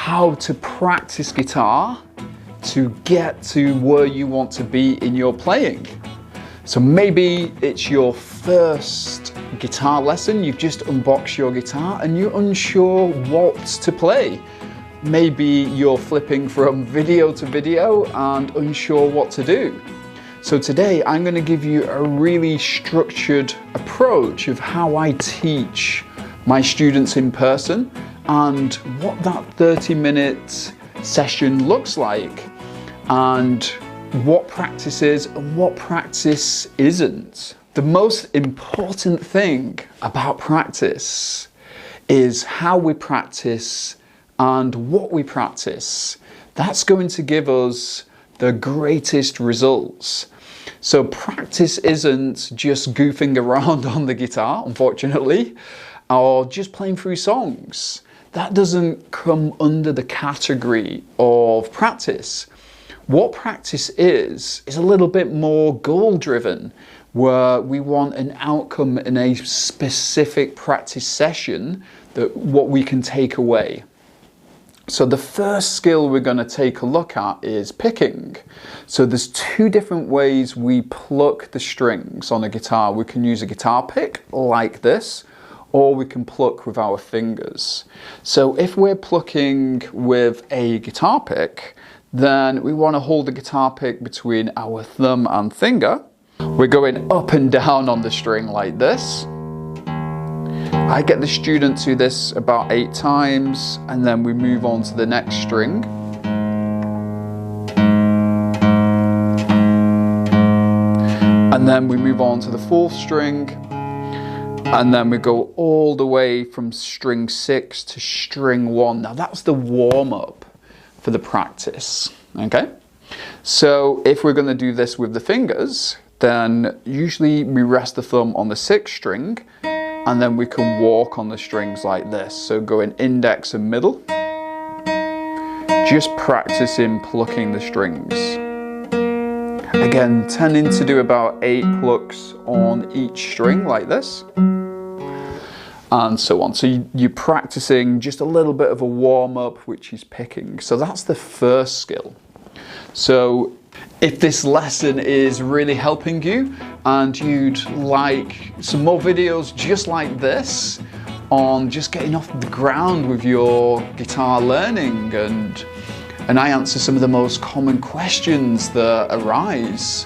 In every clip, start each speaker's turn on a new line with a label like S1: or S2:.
S1: how to practice guitar to get to where you want to be in your playing. So maybe it's your first guitar lesson, you've just unboxed your guitar and you're unsure what to play. Maybe you're flipping from video to video and unsure what to do. So today I'm going to give you a really structured approach of how I teach my students in person and what that 30-minute session looks like, and what practice is and what practice isn't. The most important thing about practice is how we practice and what we practice. That's going to give us the greatest results. So practice isn't just goofing around on the guitar, unfortunately, or just playing through songs. That doesn't come under the category of practice. What practice is a little bit more goal-driven, where we want an outcome in a specific practice session, that what we can take away. So the first skill we're going to take a look at is picking. So there's two different ways we pluck the strings on a guitar. We can use a guitar pick like this, or we can pluck with our fingers. So if we're plucking with a guitar pick, then we want to hold the guitar pick between our thumb and finger. We're going up and down on the string like this. I get the student to this about 8 times, and then we move on to the next string. And then we move on to the 4th string, and then we go all the way from string 6 to string 1. Now that's the warm-up for the practice, okay? So if we're going to do this with the fingers, then usually we rest the thumb on the 6th string, and then we can walk on the strings like this. So going index and middle, just practicing plucking the strings. Again, tending to do about 8 plucks on each string like this, and so on. So you're practicing just a little bit of a warm-up, which is picking. So that's the first skill. So if this lesson is really helping you and you'd like some more videos just like this on just getting off the ground with your guitar learning, and I answer some of the most common questions that arise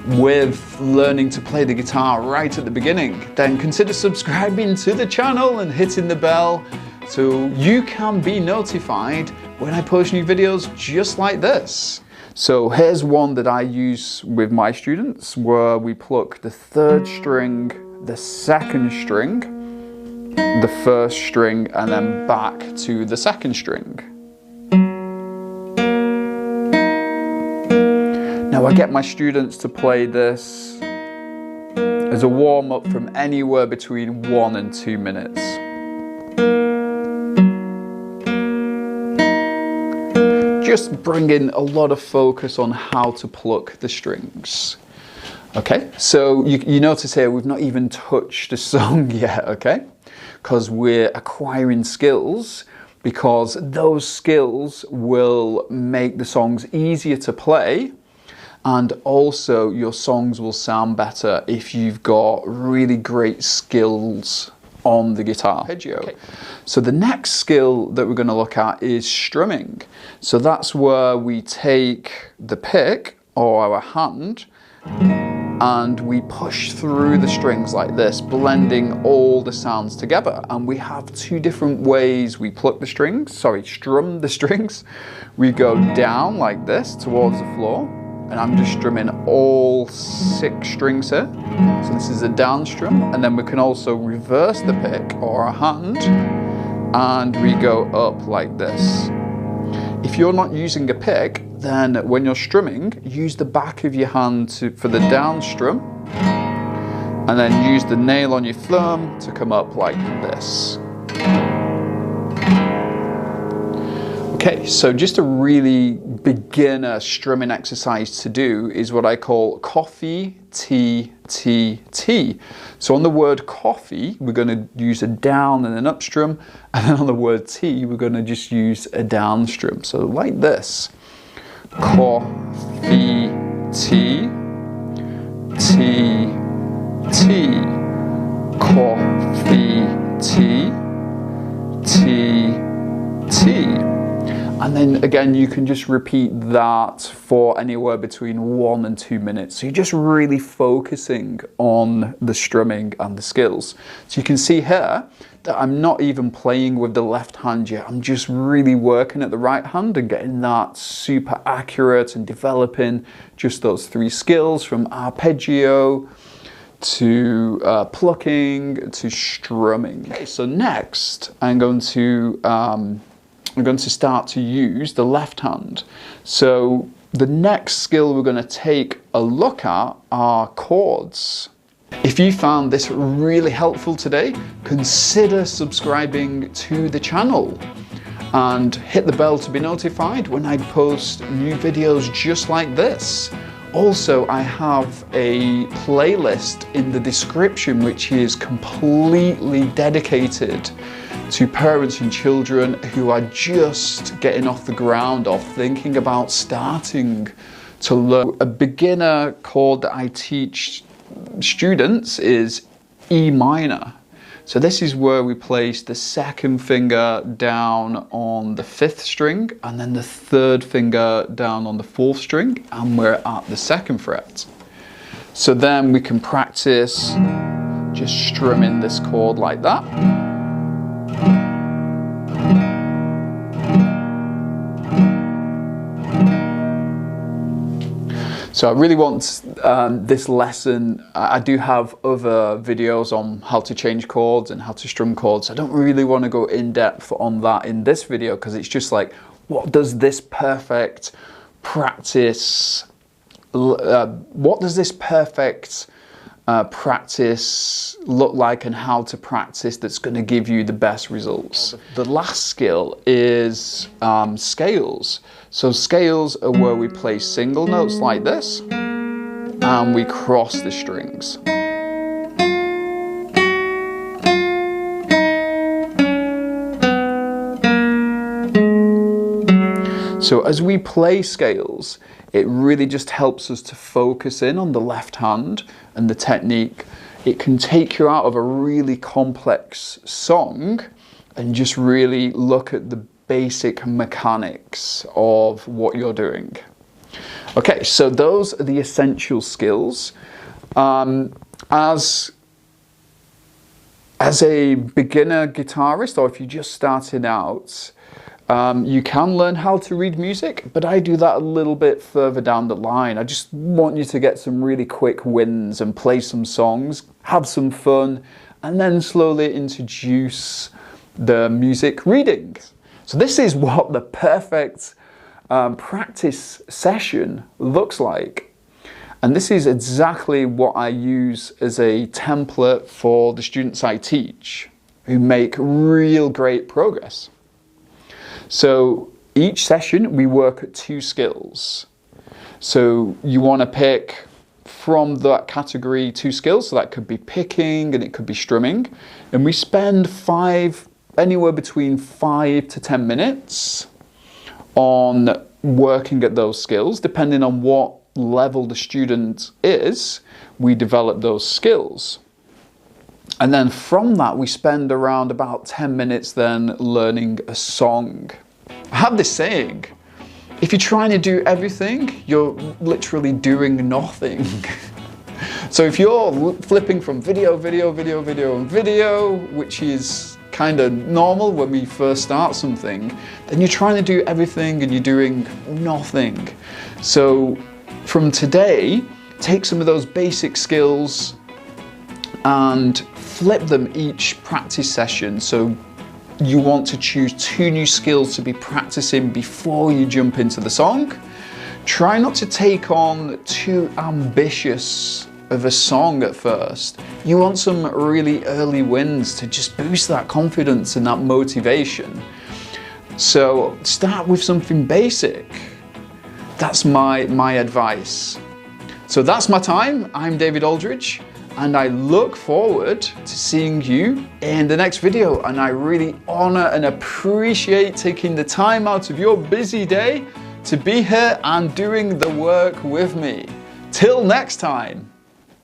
S1: with learning to play the guitar right at the beginning, then consider subscribing to the channel and hitting the bell so you can be notified when I post new videos just like this. So here's one that I use with my students, where we pluck the 3rd string, the 2nd string, the 1st string, and then back to the 2nd string. Now I get my students to play this as a warm-up from anywhere between 1 and 2 minutes. Just bringing a lot of focus on how to pluck the strings. Okay, so you notice here we've not even touched the song yet, okay? Because we're acquiring skills, because those skills will make the songs easier to play, and also your songs will sound better if you've got really great skills on the guitar. Okay. So the next skill that we're going to look at is strumming. So that's where we take the pick or our hand and we push through the strings like this, blending all the sounds together. And we have 2 different ways we pluck the strings, strum the strings. We go down like this towards the floor, and I'm just strumming all 6 strings here. So this is a down strum, and then we can also reverse the pick or our hand, and we go up like this. If you're not using a pick, then when you're strumming, use the back of your hand for the down strum, and then use the nail on your thumb to come up like this. Okay, so just a really beginner strumming exercise to do is what I call coffee T, T, T. So on the word coffee, we're going to use a down and an upstrum, and then on the word tea, we're going to just use a downstrum. So like this. Coffee, tea, tea, tea. Coffee, tea, tea, tea. And then again, you can just repeat that for anywhere between 1 and 2 minutes. So you're just really focusing on the strumming and the skills. So you can see here that I'm not even playing with the left hand yet. I'm just really working at the right hand and getting that super accurate and developing just those 3 skills from arpeggio to plucking to strumming. Okay, so next I'm going to start to use the left hand. So the next skill we're going to take a look at are chords. If you found this really helpful today, consider subscribing to the channel and hit the bell to be notified when I post new videos just like this. Also, I have a playlist in the description which is completely dedicated to parents and children who are just getting off the ground or thinking about starting to learn. A beginner chord that I teach students is E minor. So this is where we place the 2nd finger down on the 5th string and then the 3rd finger down on the 4th string, and we're at the 2nd fret. So then we can practice just strumming this chord like that. So I really want this lesson, I do have other videos on how to change chords and how to strum chords. I don't really want to go in depth on that in this video because it's just like, what does this perfect practice, practice look like, and how to practice that's going to give you the best results. The last skill is scales. So scales are where we play single notes like this and we cross the strings. So as we play scales, it really just helps us to focus in on the left hand and the technique. It can take you out of a really complex song and just really look at the basic mechanics of what you're doing. Okay, so those are the essential skills. As a beginner guitarist, or if you're just starting out, you can learn how to read music, but I do that a little bit further down the line. I just want you to get some really quick wins and play some songs, have some fun, and then slowly introduce the music reading. So this is what the perfect practice session looks like. And this is exactly what I use as a template for the students I teach who make real great progress. So each session we work at 2 skills. So you want to pick from that category 2 skills. So that could be picking and it could be strumming. And we spend anywhere between 5 to 10 minutes on working at those skills. Depending on what level the student is, we develop those skills. And then from that, we spend around about 10 minutes then learning a song. I have this saying, if you're trying to do everything, you're literally doing nothing. So if you're flipping from video, and video, which is kind of normal when we first start something, then you're trying to do everything and you're doing nothing. So from today, take some of those basic skills and flip them each practice session. So you want to choose 2 new skills to be practicing before you jump into the song. Try not to take on too ambitious of a song at first. You want some really early wins to just boost that confidence and that motivation. So start with something basic. That's my advice. So that's my time. I'm David Aldridge, and I look forward to seeing you in the next video. And I really honor and appreciate taking the time out of your busy day to be here and doing the work with me. Till next time.